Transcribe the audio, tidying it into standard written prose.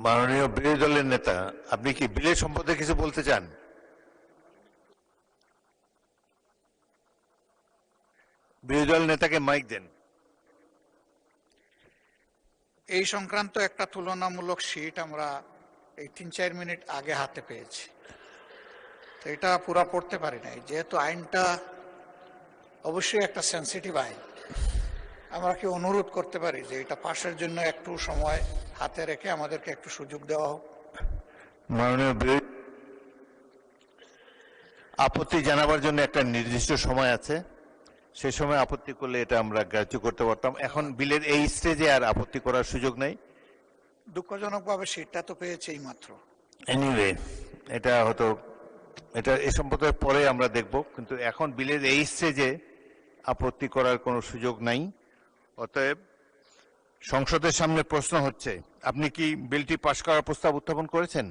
মাননীয় বিরোধী দলের নেতা, আপনি কি বিলের সম্পর্কে কিছু বলতে চান? বিরোধী দল নেতাকে মাইক দেন। এই সংক্রান্ত একটা তুলনামূলক শীট আমরা এই 3-4 মিনিট আগে হাতে পেয়েছি, তো এটা পুরা পড়তে পারি নাই, যেহেতু আইনটা অবশ্যই একটা সেন্সিটিভ আইন। আমরা কি অনুরোধ করতে পারি যে এটা পাশের জন্য একটু সময় হাতে রেখে আমাদেরকে একটু সুযোগ দেওয়া হোক? মাননীয় বিরোধী আপত্তি জানাবার জন্য একটা নির্দিষ্ট সময় আছে, সে সময় আপত্তি করলে এটা আমরা গ্রাহ্য করতে পারতাম। এখন বিলের এই স্টেজে আর আপত্তি করার সুযোগ নেই। দুঃখজনকভাবে শীটটা তো পেয়েছে এই মাত্র। এনিওয়ে, এটা হয়তো এটা এ সম্পর্কে পরে আমরা দেখব, কিন্তু এখন বিলের এই স্টেজে আপত্তি করার কোনো সুযোগ নাই। অতএব সংসদের সামনে প্রশ্ন হচ্ছে, আপনি কি বিলটি পাশ করার প্রস্তাব উত্থাপন করেছেন?